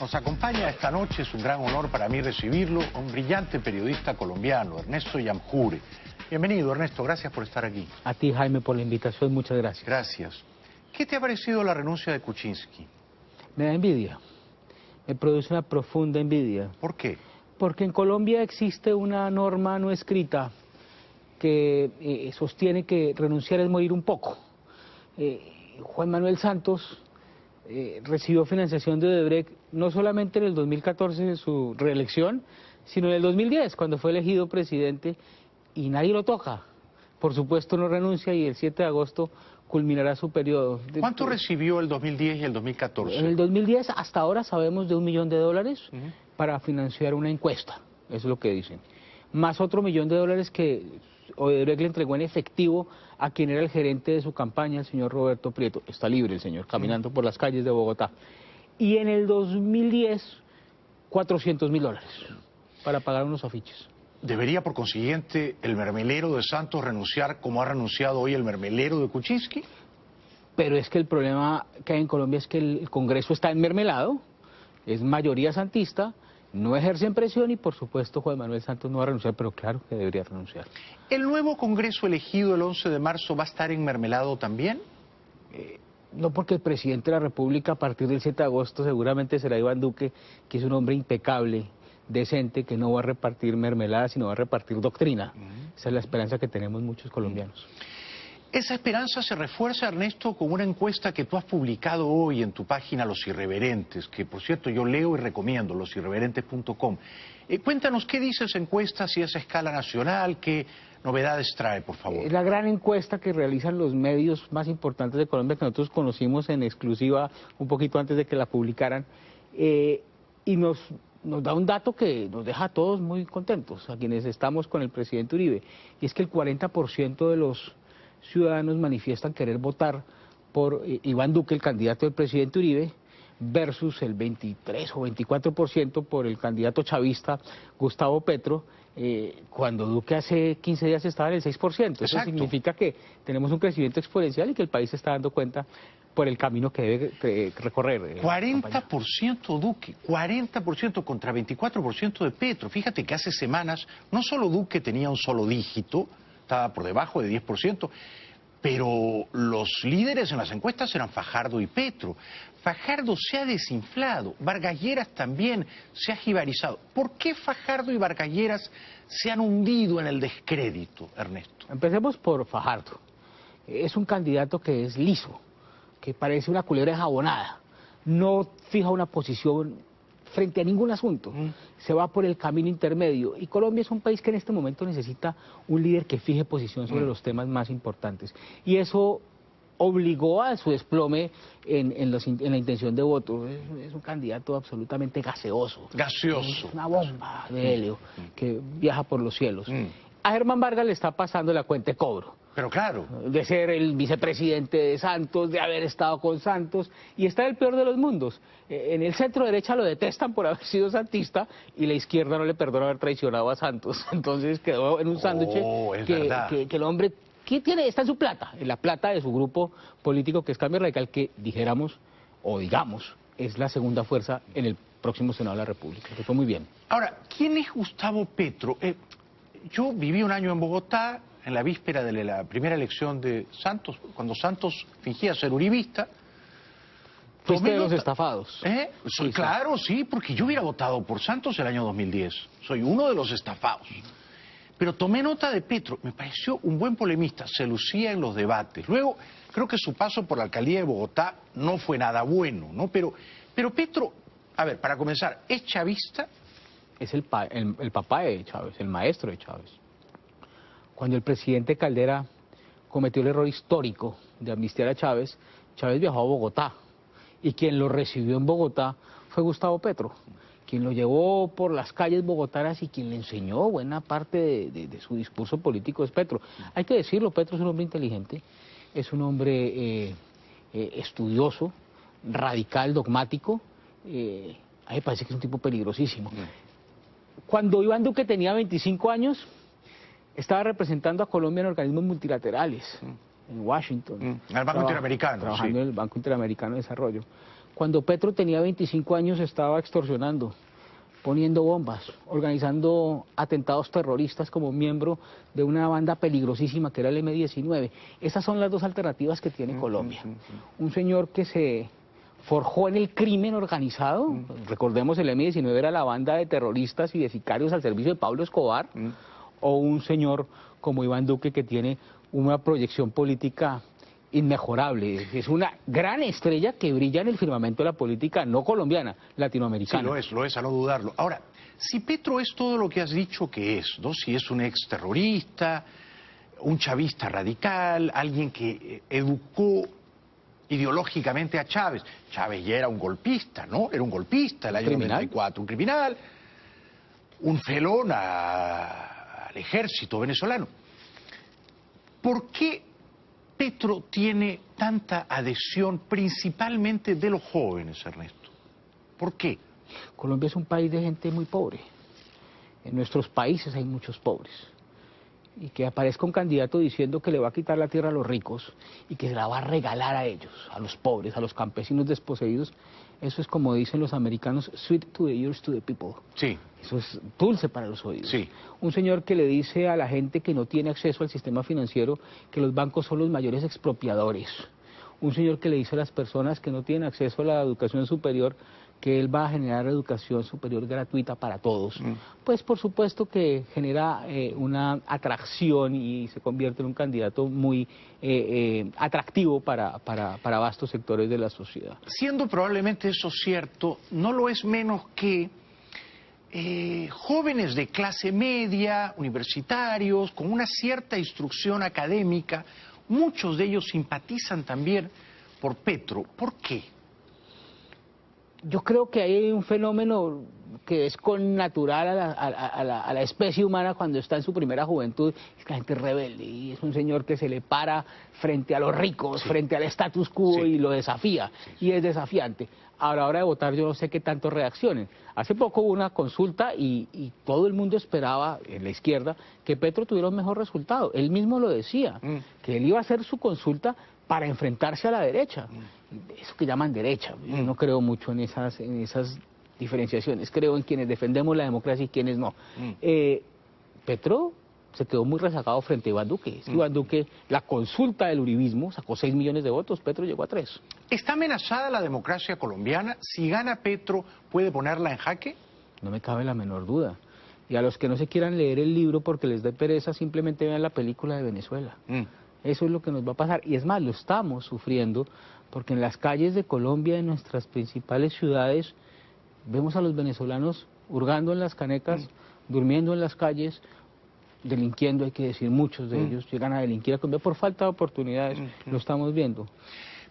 Nos acompaña esta noche, es un gran honor para mí recibirlo, a un brillante periodista colombiano, Ernesto Yamjure. Bienvenido, Ernesto, gracias por estar aquí. A ti, Jaime, por la invitación, muchas gracias. Gracias. ¿Qué te ha parecido la renuncia de Kuczynski? Me da envidia, me produce una profunda envidia. ¿Por qué? Porque en Colombia existe una norma no escrita que sostiene que renunciar es morir un poco. Juan Manuel Santos recibió financiación de Odebrecht no solamente en el 2014 de su reelección, sino en el 2010 cuando fue elegido presidente y nadie lo toca. Por supuesto no renuncia y el 7 de agosto culminará su periodo. ¿Cuánto recibió el 2010 y el 2014? En el 2010 hasta ahora sabemos de $1 millón para financiar una encuesta, eso es lo que dicen. Más otro $1 millón que Odebrecht le entregó en efectivo a quien era el gerente de su campaña, el señor Roberto Prieto. Está libre el señor, caminando por las calles de Bogotá. Y en el 2010, $400.000 para pagar unos afiches. ¿Debería, por consiguiente, el mermelero de Santos renunciar como ha renunciado hoy el mermelero de Kuczynski? Pero es que el problema que hay en Colombia es que el Congreso está enmermelado, es mayoría santista, no ejercen presión y por supuesto Juan Manuel Santos no va a renunciar, pero claro que debería renunciar. ¿El nuevo Congreso elegido el 11 de marzo va a estar enmermelado también? No, porque el presidente de la República a partir del 7 de agosto seguramente será Iván Duque, que es un hombre impecable, decente, que no va a repartir mermelada, sino va a repartir doctrina. Esa es la esperanza que tenemos muchos colombianos. Esa esperanza se refuerza, Ernesto, con una encuesta que tú has publicado hoy en tu página Los Irreverentes, que por cierto yo leo y recomiendo, losirreverentes.com. Cuéntanos qué dice esa encuesta, si es a escala nacional, qué novedades trae, por favor. La gran encuesta que realizan los medios más importantes de Colombia, que nosotros conocimos en exclusiva un poquito antes de que la publicaran, y nos da un dato que nos deja a todos muy contentos, a quienes estamos con el presidente Uribe, y es que el 40% de los ciudadanos manifiestan querer votar por Iván Duque, el candidato del presidente Uribe, versus el 23 o 24% por el candidato chavista Gustavo Petro, cuando Duque hace 15 días estaba en el 6%. Exacto. Eso significa que tenemos un crecimiento exponencial y que el país se está dando cuenta por el camino que debe recorrer. 40% Duque, 40% contra 24% de Petro. Fíjate que hace semanas no solo Duque tenía un solo dígito, estaba por debajo de 10%, pero los líderes en las encuestas eran Fajardo y Petro. Fajardo se ha desinflado, Vargas Lleras también se ha jibarizado. ¿Por qué Fajardo y Vargas Lleras se han hundido en el descrédito, Ernesto? Empecemos por Fajardo. Es un candidato que es liso, que parece una culebra enjabonada, no fija una posición frente a ningún asunto, se va por el camino intermedio, y Colombia es un país que en este momento necesita un líder que fije posición sobre los temas más importantes, y eso obligó a su desplome en la intención de voto. Es un candidato absolutamente gaseoso. Gaseoso. Es una bomba de helio que viaja por los cielos. A Germán Vargas le está pasando la cuenta de cobro. Pero claro. De ser el vicepresidente de Santos, de haber estado con Santos, y está en el peor de los mundos. En el centro derecha lo detestan por haber sido santista, y la izquierda no le perdona haber traicionado a Santos. Entonces quedó en un sándwich que el hombre, ¿qué tiene? Está en su plata, en la plata de su grupo político que es Cambio Radical, que dijéramos, o digamos, es la segunda fuerza en el próximo Senado de la República, que fue muy bien. Ahora, ¿quién es Gustavo Petro? Yo viví un año en Bogotá, en la víspera de la primera elección de Santos, cuando Santos fingía ser uribista. Fuiste de los estafados. Claro, sí, porque yo hubiera votado por Santos el año 2010. Soy uno de los estafados. Pero tomé nota de Petro, me pareció un buen polemista, se lucía en los debates. Luego, creo que su paso por la alcaldía de Bogotá no fue nada bueno, ¿no? Pero Petro, a ver, para comenzar, ¿es chavista? Es el papá de Chávez, el maestro de Chávez. Cuando el presidente Caldera cometió el error histórico de amnistiar a Chávez, Chávez viajó a Bogotá, y quien lo recibió en Bogotá fue Gustavo Petro, quien lo llevó por las calles bogotanas y quien le enseñó buena parte de su discurso político es Petro. Hay que decirlo, Petro es un hombre inteligente, es un hombre estudioso, radical, dogmático, a mí me parece que es un tipo peligrosísimo. Cuando Iván Duque tenía 25 años, estaba representando a Colombia en organismos multilaterales, en Washington. En el Banco Interamericano. Trabajando en el Banco Interamericano de Desarrollo. Cuando Petro tenía 25 años estaba extorsionando, poniendo bombas, organizando atentados terroristas como miembro de una banda peligrosísima que era el M-19. Esas son las dos alternativas que tiene Colombia. Un señor que se forjó en el crimen organizado, recordemos el M-19 era la banda de terroristas y de sicarios al servicio de Pablo Escobar, o un señor como Iván Duque que tiene una proyección política inmejorable. Es una gran estrella que brilla en el firmamento de la política no colombiana, latinoamericana. Sí, lo es, a no dudarlo. Ahora, si Petro es todo lo que has dicho que es, ¿no? Si es un exterrorista, un chavista radical, alguien que educó ideológicamente a Chávez. Chávez ya era un golpista, ¿no? Era un golpista el año 94, un criminal, un felón al ejército venezolano. ¿Por qué Petro tiene tanta adhesión principalmente de los jóvenes, Ernesto? ¿Por qué? Colombia es un país de gente muy pobre. En nuestros países hay muchos pobres. Y que aparezca un candidato diciendo que le va a quitar la tierra a los ricos y que se la va a regalar a ellos, a los pobres, a los campesinos desposeídos, eso es como dicen los americanos, sweet to the ears to the people. Sí. Eso es dulce para los oídos. Sí. Un señor que le dice a la gente que no tiene acceso al sistema financiero que los bancos son los mayores expropiadores. Un señor que le dice a las personas que no tienen acceso a la educación superior que él va a generar educación superior gratuita para todos. Pues por supuesto que genera una atracción y se convierte en un candidato muy atractivo para vastos sectores de la sociedad. Siendo probablemente eso cierto, no lo es menos que jóvenes de clase media, universitarios, con una cierta instrucción académica, muchos de ellos simpatizan también por Petro. ¿Por qué? Yo creo que hay un fenómeno que es connatural a la especie humana cuando está en su primera juventud, es que la gente es rebelde y es un señor que se le para frente a los ricos, frente al status quo y lo desafía, y es desafiante. A la hora de votar yo no sé qué tanto reaccionen. Hace poco hubo una consulta y todo el mundo esperaba, en la izquierda, que Petro tuviera un mejor resultado. Él mismo lo decía, que él iba a hacer su consulta para enfrentarse a la derecha. Eso que llaman derecha. Yo no creo mucho en esas diferenciaciones. Creo en quienes defendemos la democracia y quienes no. Petro se quedó muy rezagado frente a Iván Duque. Iván Duque, la consulta del uribismo, sacó 6 millones de votos, Petro llegó a 3. ¿Está amenazada la democracia colombiana? Si gana Petro, ¿puede ponerla en jaque? No me cabe la menor duda. Y a los que no se quieran leer el libro porque les dé pereza, simplemente vean la película de Venezuela. Eso es lo que nos va a pasar. Y es más, lo estamos sufriendo porque en las calles de Colombia, en nuestras principales ciudades, vemos a los venezolanos hurgando en las canecas, durmiendo en las calles, delinquiendo, hay que decir, muchos de ellos llegan a delinquir a Colombia por falta de oportunidades, lo estamos viendo.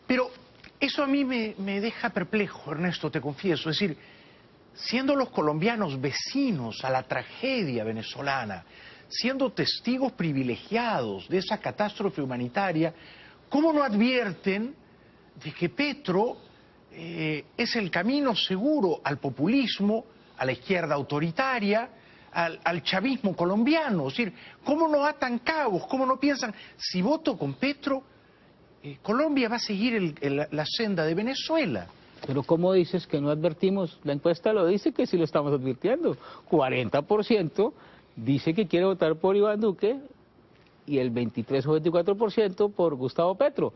Pero eso a mí me deja perplejo, Ernesto, te confieso. Es decir, siendo los colombianos vecinos a la tragedia venezolana, siendo testigos privilegiados de esa catástrofe humanitaria, ¿cómo no advierten de que Petro es el camino seguro al populismo, a la izquierda autoritaria, al chavismo colombiano? Es decir, ¿cómo no atan cabos? ¿Cómo no piensan, si voto con Petro, Colombia va a seguir la senda de Venezuela? Pero ¿cómo dices que no advertimos? La encuesta lo dice que sí lo estamos advirtiendo. 40% dice que quiere votar por Iván Duque y el 23 o 24% por Gustavo Petro.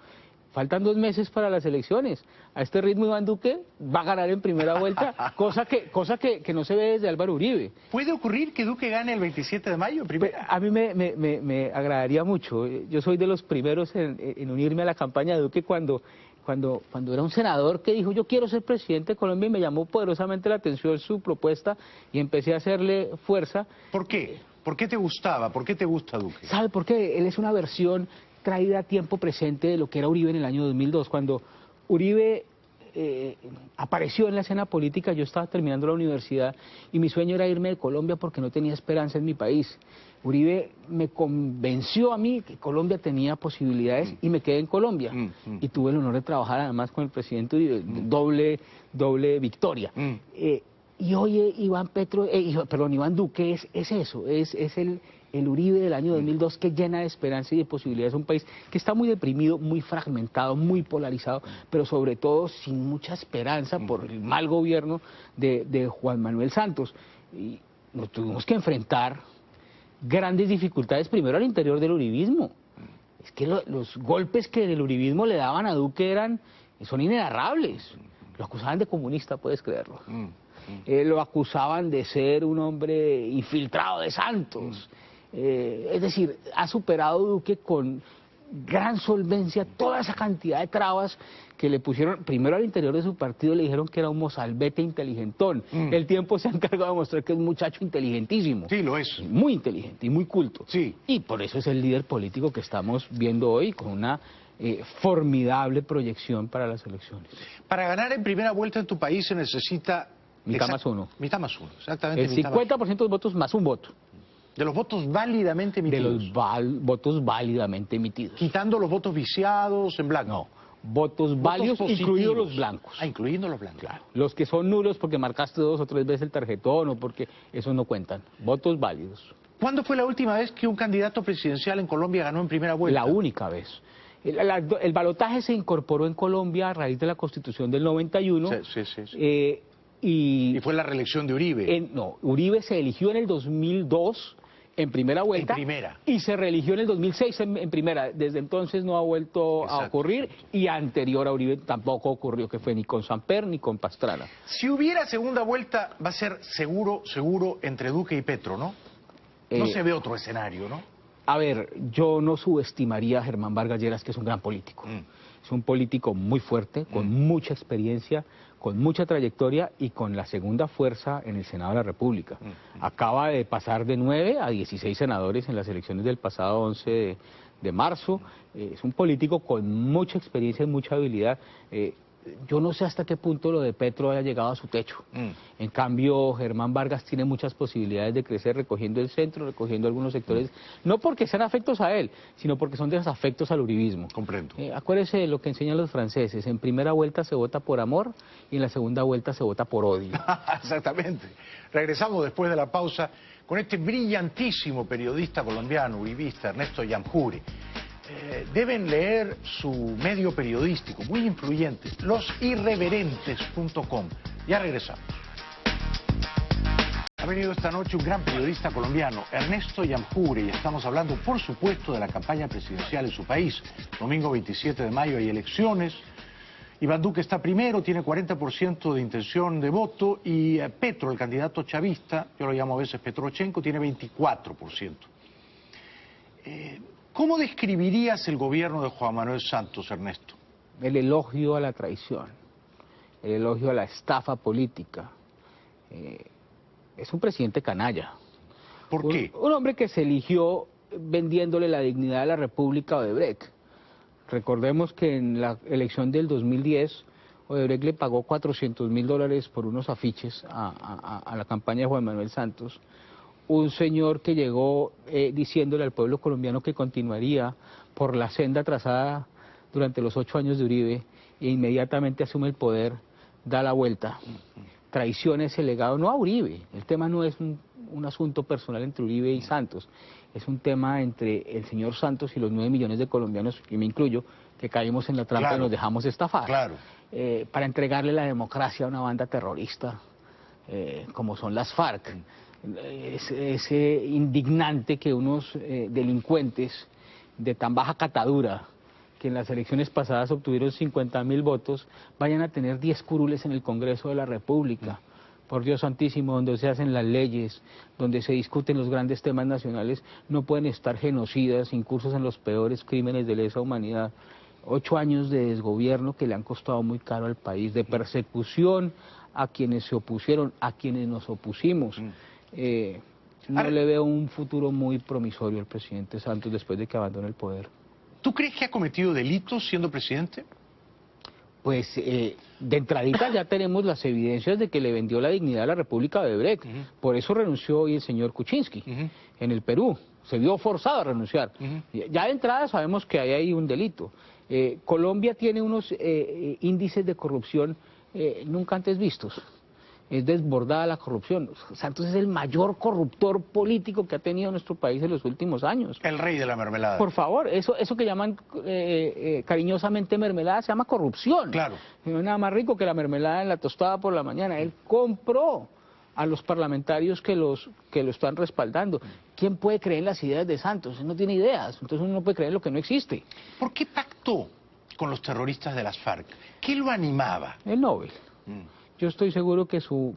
Faltan 2 meses para las elecciones. A este ritmo Iván Duque va a ganar en primera vuelta, cosa que no se ve desde Álvaro Uribe. ¿Puede ocurrir que Duque gane el 27 de mayo? A mí me agradaría mucho. Yo soy de los primeros en unirme a la campaña de Duque cuando era un senador que dijo yo quiero ser presidente de Colombia y me llamó poderosamente la atención su propuesta y empecé a hacerle fuerza. ¿Por qué? ¿Por qué te gustaba? ¿Por qué te gusta Duque? ¿Sabe por qué? Él es una versión traída a tiempo presente de lo que era Uribe en el año 2002. Cuando Uribe apareció en la escena política, yo estaba terminando la universidad y mi sueño era irme de Colombia porque no tenía esperanza en mi país. Uribe me convenció a mí que Colombia tenía posibilidades y me quedé en Colombia. Y tuve el honor de trabajar además con el presidente Uribe, doble victoria. Y oye, Iván Duque es eso, es el Uribe del año 2002 que llena de esperanza y de posibilidades. Es un país que está muy deprimido, muy fragmentado, muy polarizado, pero sobre todo sin mucha esperanza por el mal gobierno de Juan Manuel Santos. Y nos tuvimos que enfrentar grandes dificultades primero al interior del uribismo. Es que los golpes que el uribismo le daban a Duque son inenarrables. Lo acusaban de comunista, puedes creerlo. Lo acusaban de ser un hombre infiltrado de Santos. Es decir, ha superado Duque con gran solvencia toda esa cantidad de trabas que le pusieron primero al interior de su partido. Le dijeron que era un mozalbete inteligentón. El tiempo se ha encargado de mostrar que es un muchacho inteligentísimo. Sí, lo es. Muy inteligente y muy culto. Sí. Y por eso es el líder político que estamos viendo hoy, con una formidable proyección para las elecciones. Para ganar en primera vuelta en tu país se necesita... Mitad más uno. Mitad más uno, exactamente. El 50% de los votos más un voto. De los votos válidamente emitidos. De los votos válidamente emitidos. Quitando los votos viciados en blanco. No, votos válidos, incluidos los blancos. Ah, incluyendo los blancos. Claro. Los que son nulos porque marcaste 2 o 3 veces el tarjetón o porque esos no cuentan. Votos válidos. ¿Cuándo fue la última vez que un candidato presidencial en Colombia ganó en primera vuelta? La única vez. El balotaje se incorporó en Colombia a raíz de la Constitución del 91. Sí. Y fue la reelección de Uribe. No, Uribe se eligió en el 2002 en primera vuelta. En primera. Y se reeligió en el 2006 en primera. Desde entonces no ha vuelto a ocurrir. Y anterior a Uribe tampoco ocurrió, que fue ni con Samper ni con Pastrana. Si hubiera segunda vuelta, va a ser seguro entre Duque y Petro, ¿no? No se ve otro escenario, ¿no? A ver, yo no subestimaría a Germán Vargas Lleras, que es un gran político. Es un político muy fuerte, con mucha experiencia, con mucha trayectoria y con la segunda fuerza en el Senado de la República. Acaba de pasar de 9 a 16 senadores en las elecciones del pasado 11 de marzo. Es un político con mucha experiencia y mucha habilidad. Yo no sé hasta qué punto lo de Petro haya llegado a su techo. En cambio, Germán Vargas tiene muchas posibilidades de crecer recogiendo el centro, recogiendo algunos sectores, no porque sean afectos a él, sino porque son desafectos al uribismo. Comprendo. Acuérdese de lo que enseñan los franceses: en primera vuelta se vota por amor y en la segunda vuelta se vota por odio. Exactamente. Regresamos después de la pausa con este brillantísimo periodista colombiano, uribista, Ernesto Yamjure. Deben leer su medio periodístico, muy influyente, losirreverentes.com. Ya regresamos. Ha venido esta noche un gran periodista colombiano, Ernesto Yamjure, y estamos hablando, por supuesto, de la campaña presidencial en su país. Domingo 27 de mayo hay elecciones. Iván Duque está primero, tiene 40% de intención de voto, y Petro, el candidato chavista, yo lo llamo a veces Petrochenko, tiene 24%. ¿Cómo describirías el gobierno de Juan Manuel Santos, Ernesto? El elogio a la traición, el elogio a la estafa política. Es un presidente canalla. ¿Por qué? Un hombre que se eligió vendiéndole la dignidad de la República a Odebrecht. Recordemos que en la elección del 2010, Odebrecht le pagó $400.000 por unos afiches a la campaña de Juan Manuel Santos. Un señor que llegó diciéndole al pueblo colombiano que continuaría por la senda trazada durante los 8 años de Uribe, e inmediatamente asume el poder, da la vuelta, traiciona ese legado, no a Uribe. El tema no es un asunto personal entre Uribe y Santos, es un tema entre el señor Santos y los 9 millones de colombianos, y me incluyo, que caímos en la trampa y nos dejamos estafar, para entregarle la democracia a una banda terrorista como son las FARC. Es indignante que unos delincuentes de tan baja catadura, que en las elecciones pasadas obtuvieron 50.000 votos, vayan a tener 10 curules en el Congreso de la República. Por Dios santísimo, donde se hacen las leyes, donde se discuten los grandes temas nacionales, no pueden estar genocidas, incursos en los peores crímenes de lesa humanidad. 8 años de desgobierno que le han costado muy caro al país, de persecución a quienes se opusieron, a quienes nos opusimos. No le veo un futuro muy promisorio al presidente Santos después de que abandone el poder. ¿Tú crees que ha cometido delitos siendo presidente? Pues de entradita ya tenemos las evidencias de que le vendió la dignidad a la República de Odebrecht. Por eso renunció hoy el señor Kuczynski en el Perú. Se vio forzado a renunciar. Ya de entrada sabemos que hay ahí un delito. Colombia tiene unos índices de corrupción nunca antes vistos. es desbordada la corrupción. Santos es el mayor corruptor político que ha tenido nuestro país en los últimos años. El rey de la mermelada. Por favor, eso que llaman cariñosamente mermelada se llama corrupción. Claro. No es nada más rico que la mermelada en la tostada por la mañana. Él compró a los parlamentarios que lo están respaldando. ¿Quién puede creer en las ideas de Santos? Él no tiene ideas, entonces uno no puede creer en lo que no existe. ¿Por qué pactó con los terroristas de las FARC? ¿Qué lo animaba? El Nobel. Yo estoy seguro que su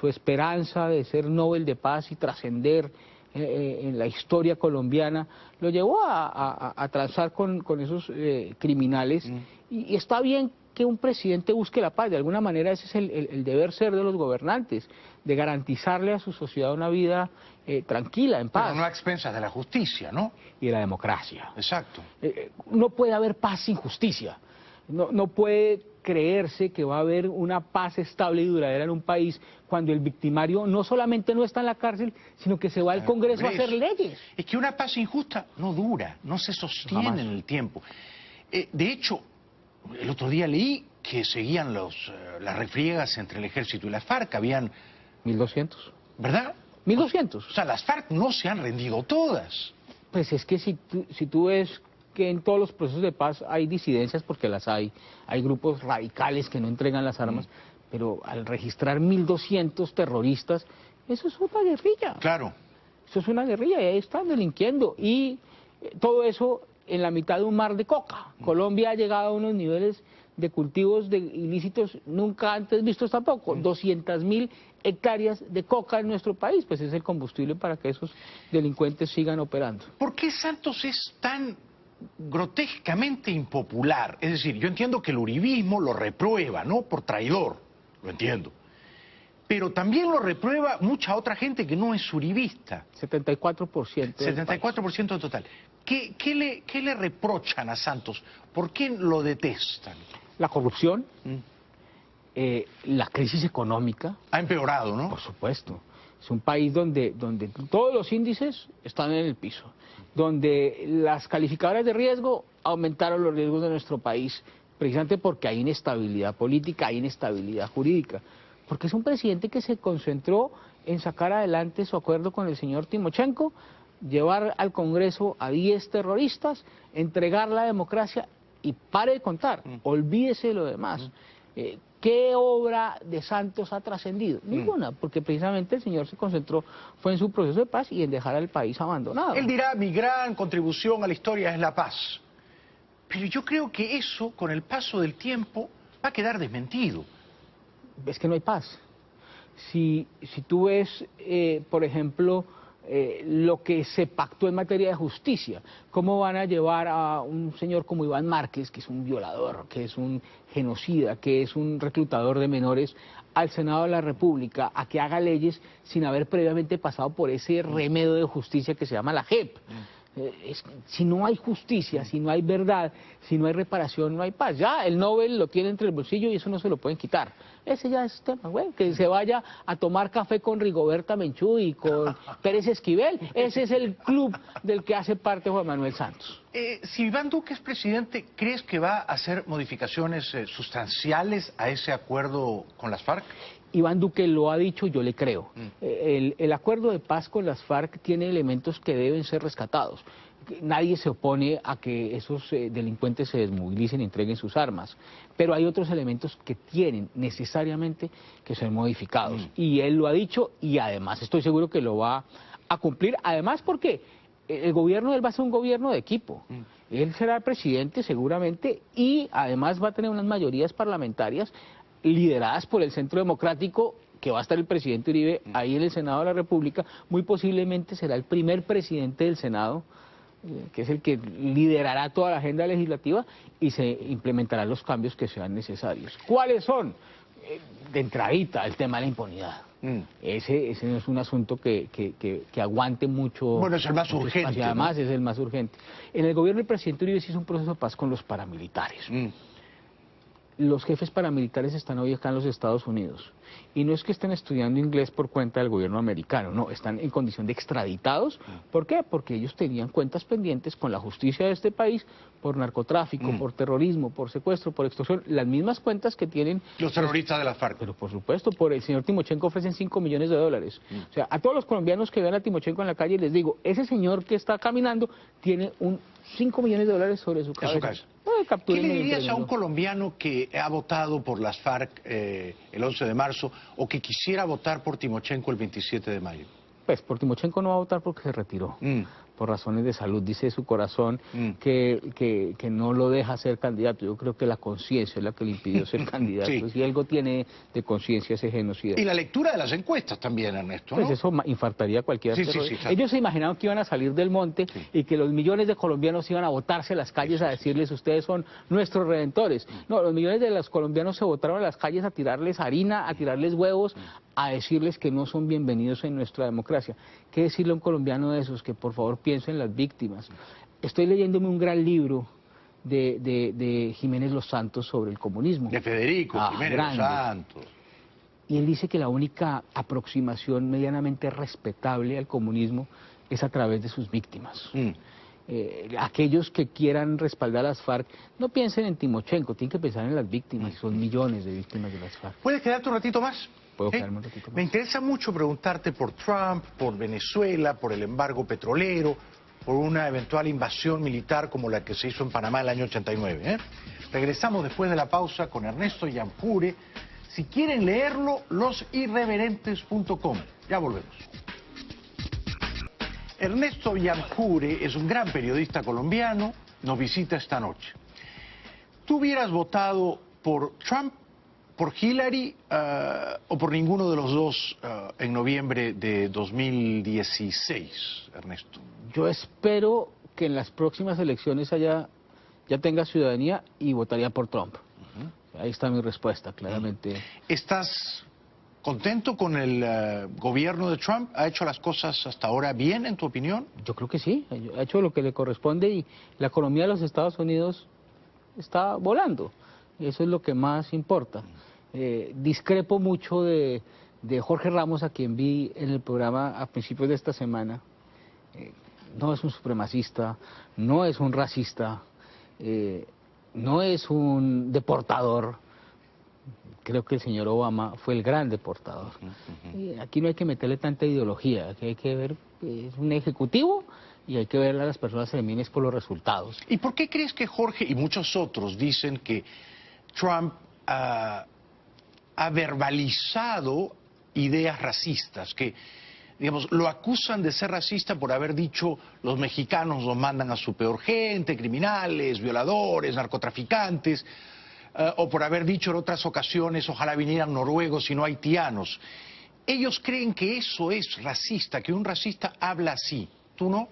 esperanza de ser Nobel de Paz y trascender en la historia colombiana lo llevó a transar con esos criminales. Y está bien que un presidente busque la paz, de alguna manera ese es el deber ser de los gobernantes, de garantizarle a su sociedad una vida tranquila, en paz. Pero no a expensas de la justicia, ¿no? Y de la democracia. Exacto. No puede haber paz sin justicia. No puede creerse que va a haber una paz estable y duradera en un país cuando el victimario no solamente no está en la cárcel, sino que se va al Congreso a hacer leyes. Es que una paz injusta no dura, no se sostiene Jamás. en el tiempo. De hecho, el otro día leí que seguían las refriegas entre el ejército y las FARC, habían... 1200. ¿Verdad? 1200. O sea, las FARC no se han rendido todas. Pues es que si tú ves que en todos los procesos de paz hay disidencias, porque las hay grupos radicales que no entregan las armas, pero al registrar 1200 terroristas, eso es una guerrilla. Claro. Eso es una guerrilla y ahí están delinquiendo. Y todo eso en la mitad de un mar de coca. Colombia ha llegado a unos niveles de cultivos de ilícitos nunca antes vistos tampoco. 200.000 hectáreas de coca en nuestro país, pues es el combustible para que esos delincuentes sigan operando. ¿Por qué Santos es tan grotescamente impopular? Es decir, yo entiendo que el uribismo lo reprueba, ¿no? Por traidor, lo entiendo. Pero también lo reprueba mucha otra gente que no es uribista. 74%. 74% total. ¿Qué le reprochan a Santos? ¿Por qué lo detestan? La corrupción, la crisis económica. Ha empeorado, ¿no? Por supuesto. Es un país donde todos los índices están en el piso, donde las calificadoras de riesgo aumentaron los riesgos de nuestro país, precisamente porque hay inestabilidad política, hay inestabilidad jurídica. Porque es un presidente que se concentró en sacar adelante su acuerdo con el señor Timochenko, llevar al Congreso a 10 terroristas, entregar la democracia y pare de contar, olvídese de lo demás. ¿Qué obra de Santos ha trascendido? Ninguna, porque precisamente el señor se concentró, fue en su proceso de paz y en dejar al país abandonado. Él dirá, mi gran contribución a la historia es la paz. Pero yo creo que eso, con el paso del tiempo, va a quedar desmentido. Es que no hay paz. Si tú ves, por ejemplo, lo que se pactó en materia de justicia, cómo van a llevar a un señor como Iván Márquez, que es un violador, que es un genocida, que es un reclutador de menores, al Senado de la República a que haga leyes sin haber previamente pasado por ese remedio de justicia que se llama la JEP. Si no hay justicia, si no hay verdad, si no hay reparación, no hay paz. Ya el Nobel lo tiene entre el bolsillo y eso no se lo pueden quitar. Ese ya es tema, güey, que se vaya a tomar café con Rigoberta Menchú y con Pérez Esquivel. Ese es el club del que hace parte Juan Manuel Santos. Si Iván Duque es presidente, ¿crees que va a hacer modificaciones sustanciales a ese acuerdo con las FARC? Iván Duque lo ha dicho, yo le creo. El acuerdo de paz con las FARC tiene elementos que deben ser rescatados. Nadie se opone a que esos delincuentes se desmovilicen y entreguen sus armas, pero hay otros elementos que tienen necesariamente que ser modificados. Y él lo ha dicho y además estoy seguro que lo va a cumplir. Además porque el gobierno de él va a ser un gobierno de equipo. Él será presidente seguramente y además va a tener unas mayorías parlamentarias lideradas por el Centro Democrático, que va a estar el presidente Uribe ahí en el Senado de la República. Muy posiblemente será el primer presidente del Senado, que es el que liderará toda la agenda legislativa y se implementarán los cambios que sean necesarios. ¿Cuáles son? De entradita, el tema de la impunidad. Ese no es un asunto que aguante mucho. Bueno, es el más urgente. Y además es el más urgente. En el gobierno del presidente Uribe se hizo un proceso de paz con los paramilitares. los jefes paramilitares están hoy acá en los Estados Unidos. Y no es que estén estudiando inglés por cuenta del gobierno americano, no, están en condición de extraditados. ¿Por qué? Porque ellos tenían cuentas pendientes con la justicia de este país por narcotráfico, por terrorismo, por secuestro, por extorsión, las mismas cuentas que tienen los terroristas de las FARC. Pero por supuesto, por el señor Timochenko ofrecen $5 millones. O sea, a todos los colombianos que vean a Timochenko en la calle les digo, ese señor que está caminando tiene un $5 millones sobre su cabeza. ¿Qué le dirías a un colombiano que ha votado por las FARC el 11 de marzo o que quisiera votar por Timochenko el 27 de mayo? Pues por Timochenko no va a votar porque se retiró. Por razones de salud, dice su corazón que no lo deja ser candidato. Yo creo que la conciencia es la que le impidió ser candidato. Sí. Si algo tiene de conciencia ese genocidio. Y la lectura de las encuestas también, Ernesto, ¿no? Pues eso infartaría a cualquiera. Sí, ellos se imaginaron que iban a salir del monte y que los millones de colombianos iban a botarse a las calles a decirles ustedes son nuestros redentores. No, los millones de los colombianos se botaron a las calles a tirarles harina, a tirarles huevos, a decirles que no son bienvenidos en nuestra democracia. ¿Qué decirle a un colombiano de esos? Que por favor piense en las víctimas. Estoy leyéndome un gran libro de Jiménez Los Santos sobre el comunismo. De Federico Jiménez Los Santos. Y él dice que la única aproximación medianamente respetable al comunismo es a través de sus víctimas. Aquellos que quieran respaldar a las FARC, no piensen en Timochenko, tienen que pensar en las víctimas, son millones de víctimas de las FARC. ¿Puedes quedarte un ratito más? Puedo quedarme un ratito más. Me interesa mucho preguntarte por Trump, por Venezuela, por el embargo petrolero, por una eventual invasión militar como la que se hizo en Panamá el año 89. Regresamos después de la pausa con Ernesto Yampure. Si quieren leerlo, losirreverentes.com. Ya volvemos. Ernesto Yampure es un gran periodista colombiano, nos visita esta noche. ¿Tú hubieras votado por Trump, por Hillary o por ninguno de los dos en noviembre de 2016, Ernesto? Yo espero que en las próximas elecciones ya tenga ciudadanía y votaría por Trump. Ahí está mi respuesta, claramente. ¿Estás contento con el gobierno de Trump? ¿Ha hecho las cosas hasta ahora bien, en tu opinión? Yo creo que sí, ha hecho lo que le corresponde y la economía de los Estados Unidos está volando. Eso es lo que más importa. Discrepo mucho de Jorge Ramos, a quien vi en el programa a principios de esta semana. No es un supremacista, no es un racista, no es un deportador. Creo que el señor Obama fue el gran deportador. Aquí no hay que meterle tanta ideología, aquí hay que ver, es un ejecutivo y hay que ver a las personas femeninas por los resultados. ¿Y por qué crees que Jorge y muchos otros dicen que Trump ha verbalizado ideas racistas, que, digamos, lo acusan de ser racista por haber dicho los mexicanos nos mandan a su peor gente, criminales, violadores, narcotraficantes, o por haber dicho en otras ocasiones ojalá vinieran noruegos y no haitianos? Ellos creen que eso es racista, que un racista habla así. ¿Tú no?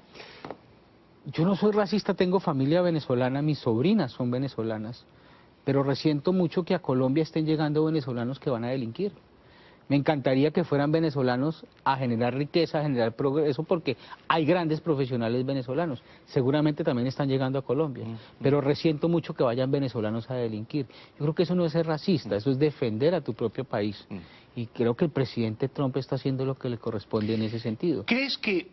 Yo no soy racista, tengo familia venezolana, mis sobrinas son venezolanas. Pero resiento mucho que a Colombia estén llegando venezolanos que van a delinquir. Me encantaría que fueran venezolanos a generar riqueza, a generar progreso, porque hay grandes profesionales venezolanos. Seguramente también están llegando a Colombia. Pero resiento mucho que vayan venezolanos a delinquir. Yo creo que eso no es ser racista, eso es defender a tu propio país. Y creo que el presidente Trump está haciendo lo que le corresponde en ese sentido. ¿Crees que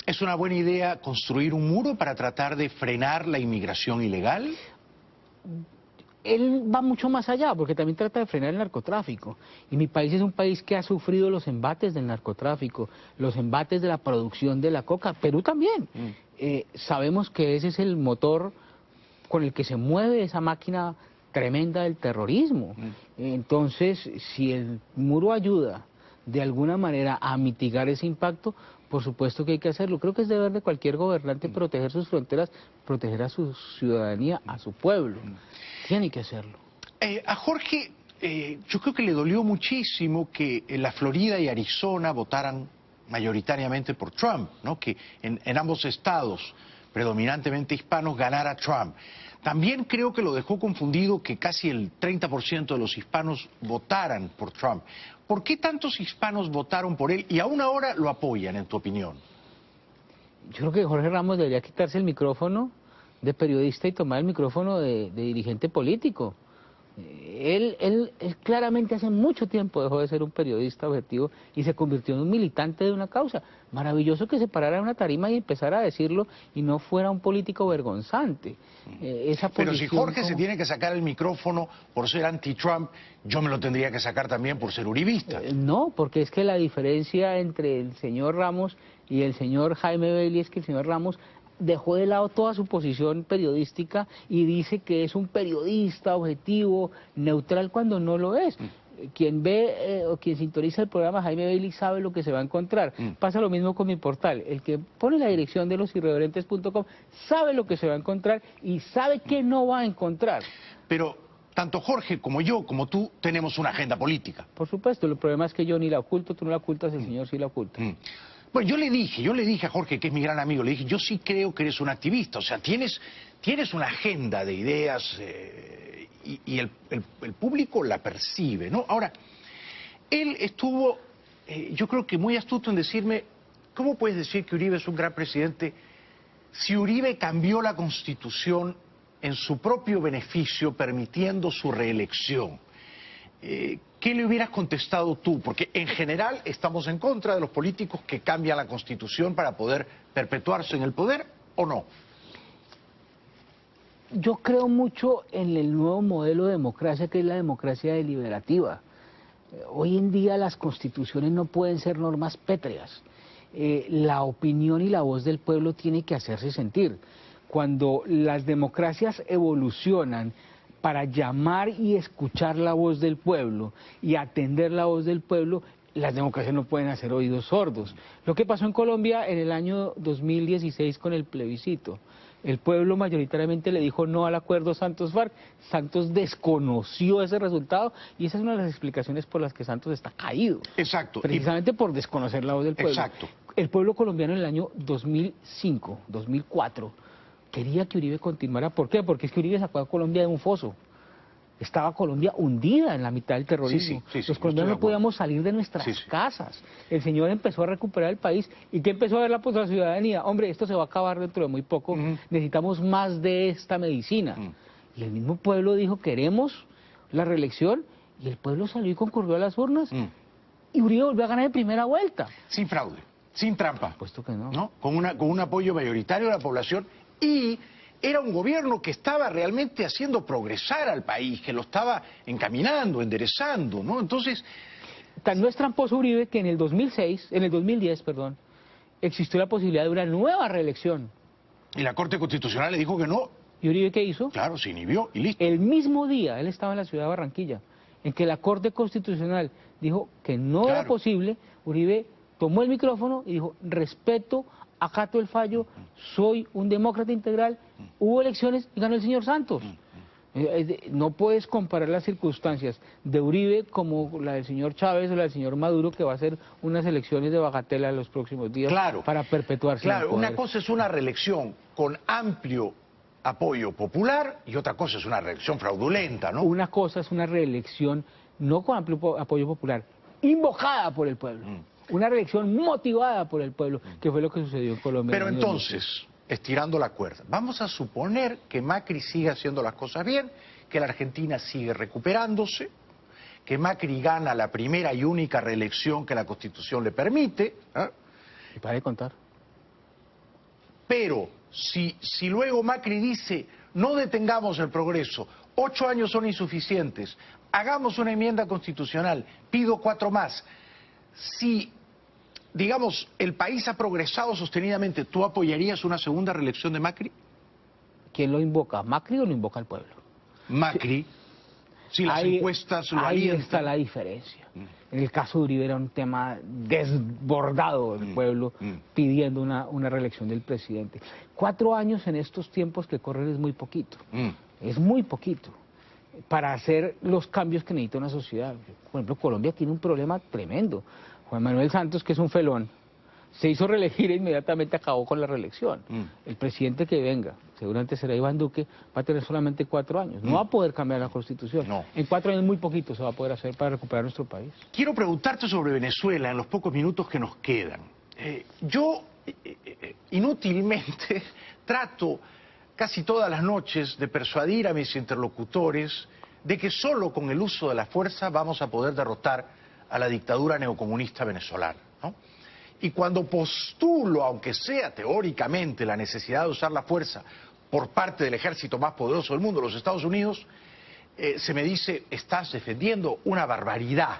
es una buena idea construir un muro para tratar de frenar la inmigración ilegal? Él va mucho más allá, porque también trata de frenar el narcotráfico. Y mi país es un país que ha sufrido los embates del narcotráfico, los embates de la producción de la coca. Perú también. Sabemos que ese es el motor con el que se mueve esa máquina tremenda del terrorismo. Entonces, si el muro ayuda de alguna manera a mitigar ese impacto, por supuesto que hay que hacerlo. Creo que es deber de cualquier gobernante proteger sus fronteras, proteger a su ciudadanía, a su pueblo. Tiene que hacerlo. A Jorge, yo creo que le dolió muchísimo que la Florida y Arizona votaran mayoritariamente por Trump, ¿no? Que en ambos estados, predominantemente hispanos, ganara Trump. También creo que lo dejó confundido que casi el 30% de los hispanos votaran por Trump. ¿Por qué tantos hispanos votaron por él y aún ahora lo apoyan, en tu opinión? Yo creo que Jorge Ramos debería quitarse el micrófono de periodista y tomar el micrófono de dirigente político. Él claramente hace mucho tiempo dejó de ser un periodista objetivo y se convirtió en un militante de una causa. Maravilloso que se parara en una tarima y empezara a decirlo y no fuera un político vergonzante. Pero si Jorge se como... tiene que sacar el micrófono por ser anti-Trump, yo me lo tendría que sacar también por ser uribista. No, porque es que la diferencia entre el señor Ramos y el señor Jaime Bailey es que el señor Ramos dejó de lado toda su posición periodística y dice que es un periodista objetivo, neutral, cuando no lo es. Quien ve o quien sintoniza el programa Jaime Bailey sabe lo que se va a encontrar. Pasa lo mismo con mi portal. El que pone la dirección de losirreverentes.com sabe lo que se va a encontrar y sabe que no va a encontrar. Pero tanto Jorge como yo, como tú, tenemos una agenda política. Por supuesto, el problema es que yo ni la oculto, tú no la ocultas, el señor sí la oculta. Bueno, yo le dije a Jorge, que es mi gran amigo, le dije, yo sí creo que eres un activista, o sea, tienes una agenda de ideas y el público la percibe, ¿no? Ahora, él estuvo, yo creo que muy astuto en decirme, ¿cómo puedes decir que Uribe es un gran presidente si Uribe cambió la Constitución en su propio beneficio, permitiendo su reelección? ¿Qué le hubieras contestado tú? Porque en general estamos en contra de los políticos que cambian la Constitución para poder perpetuarse en el poder, ¿o no? Yo creo mucho en el nuevo modelo de democracia, que es la democracia deliberativa. Hoy en día las constituciones no pueden ser normas pétreas. La opinión y la voz del pueblo tiene que hacerse sentir. Cuando las democracias evolucionan para llamar y escuchar la voz del pueblo y atender la voz del pueblo, las democracias no pueden hacer oídos sordos. Lo que pasó en Colombia en el año 2016 con el plebiscito. El pueblo mayoritariamente le dijo no al acuerdo Santos-FARC. Santos desconoció ese resultado y esa es una de las explicaciones por las que Santos está caído. Exacto. Precisamente por desconocer la voz del pueblo. Exacto. El pueblo colombiano en el año 2005, 2004, quería que Uribe continuara. ¿Por qué? Porque es que Uribe sacó a Colombia de un foso. Estaba Colombia hundida en la mitad del terrorismo. Los colombianos no podíamos salir de nuestras casas. El señor empezó a recuperar el país. ¿Y qué empezó a ver la ciudadanía? Hombre, esto se va a acabar dentro de muy poco. Necesitamos más de esta medicina. Y el mismo pueblo dijo, queremos la reelección. Y el pueblo salió y concurrió a las urnas. Y Uribe volvió a ganar en primera vuelta. Sin fraude, sin trampa. Puesto que no. ¿No? Con un apoyo mayoritario de la población. Y era un gobierno que estaba realmente haciendo progresar al país, que lo estaba encaminando, enderezando, ¿no? Entonces... Tan no es tramposo Uribe que en el 2010, existió la posibilidad de una nueva reelección. Y la Corte Constitucional le dijo que no. ¿Y Uribe qué hizo? Claro, se inhibió y listo. El mismo día, él estaba en la ciudad de Barranquilla, en que la Corte Constitucional dijo que no era posible, Uribe tomó el micrófono y dijo, respeto, acato el fallo, soy un demócrata integral, hubo elecciones y ganó el señor Santos. No puedes comparar las circunstancias de Uribe como la del señor Chávez o la del señor Maduro, que va a hacer unas elecciones de bagatela en los próximos días para perpetuarse. Claro, una cosa es una reelección con amplio apoyo popular y otra cosa es una reelección fraudulenta, ¿no? Una cosa es una reelección no con amplio apoyo popular, invocada por el pueblo. Una reelección motivada por el pueblo, que fue lo que sucedió en Colombia. Pero entonces, estirando la cuerda, vamos a suponer que Macri sigue haciendo las cosas bien, que la Argentina sigue recuperándose, que Macri gana la primera y única reelección que la Constitución le permite. Y para de contar. Pero si luego Macri dice, no detengamos el progreso, 8 años son insuficientes, hagamos una enmienda constitucional, pido 4 más. Si, digamos, el país ha progresado sostenidamente, ¿tú apoyarías una segunda reelección de Macri? ¿Quién lo invoca? ¿Macri o lo invoca el pueblo? Macri. Si las encuestas lo ahí alientan. está la diferencia. En el caso de Uribe era un tema desbordado del pueblo pidiendo una reelección del presidente. 4 años en estos tiempos que corren es muy poquito. Es muy poquito para hacer los cambios que necesita una sociedad. Por ejemplo, Colombia tiene un problema tremendo. Juan Manuel Santos, que es un felón, se hizo reelegir e inmediatamente acabó con la reelección. El presidente que venga, seguramente será Iván Duque, va a tener solamente 4 años. No va a poder cambiar la Constitución. No. En 4 años muy poquito se va a poder hacer para recuperar nuestro país. Quiero preguntarte sobre Venezuela en los pocos minutos que nos quedan. Yo inútilmente trato casi todas las noches de persuadir a mis interlocutores de que solo con el uso de la fuerza vamos a poder derrotar a la dictadura neocomunista venezolana, ¿no? Y cuando postulo, aunque sea teóricamente, la necesidad de usar la fuerza por parte del ejército más poderoso del mundo, los Estados Unidos, se me dice, estás defendiendo una barbaridad.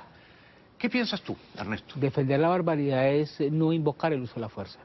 ¿Qué piensas tú, Ernesto? Defender la barbaridad es no invocar el uso de la fuerza.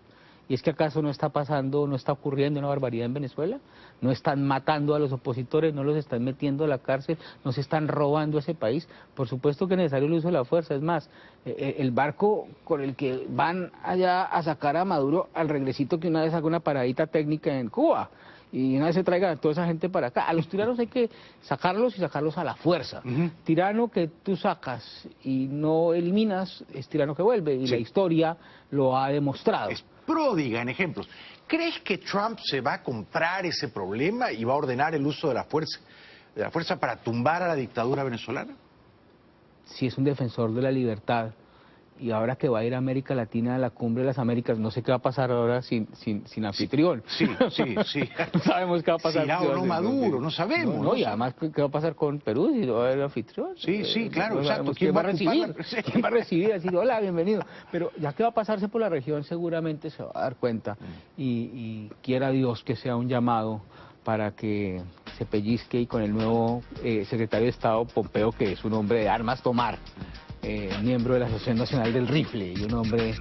¿Y es que acaso no está pasando, no está ocurriendo una barbaridad en Venezuela? ¿No están matando a los opositores, no los están metiendo a la cárcel, no se están robando ese país? Por supuesto que es necesario el uso de la fuerza. Es más, el barco con el que van allá a sacar a Maduro, al regresito que una vez haga una paradita técnica en Cuba, y una vez se traiga a toda esa gente para acá. A los tiranos hay que sacarlos y sacarlos a la fuerza. Tirano que tú sacas y no eliminas es tirano que vuelve, y la historia lo ha demostrado. Es pródiga en ejemplos. ¿Crees que Trump se va a comprar ese problema y va a ordenar el uso de la fuerza para tumbar a la dictadura venezolana? Si es un defensor de la libertad, y ahora que va a ir a América Latina a la Cumbre de las Américas, no sé qué va a pasar ahora sin anfitrión. Sí. No sabemos qué va a pasar. Si irá o no Maduro, no sabemos. No, y además, ¿qué va a pasar con Perú si no va a haber anfitrión? Sí, claro, no exacto. ¿Quién va a recibir? ¿Quién va a recibir? Así, hola, bienvenido. Pero ya que va a pasarse por la región, seguramente se va a dar cuenta. Y quiera Dios que sea un llamado para que se pellizque, y con el nuevo secretario de Estado, Pompeo, que es un hombre de armas tomar, miembro de la Asociación Nacional del Rifle, y un hombre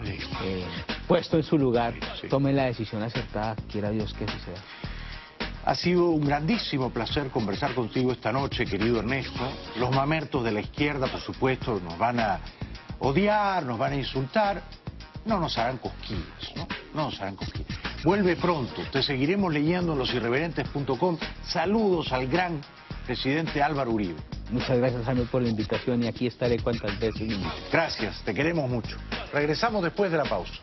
puesto en su lugar, tome la decisión acertada, quiera Dios que así sea. Ha sido un grandísimo placer conversar contigo esta noche, querido Ernesto. Los mamertos de la izquierda, por supuesto, nos van a odiar, nos van a insultar, no nos harán cosquillas, ¿no? No nos harán cosquillas. Vuelve pronto, te seguiremos leyendo en losirreverentes.com. Saludos al gran presidente Álvaro Uribe. Muchas gracias, Jaime, por la invitación, y aquí estaré cuantas veces me invites. Gracias, te queremos mucho. Regresamos después de la pausa.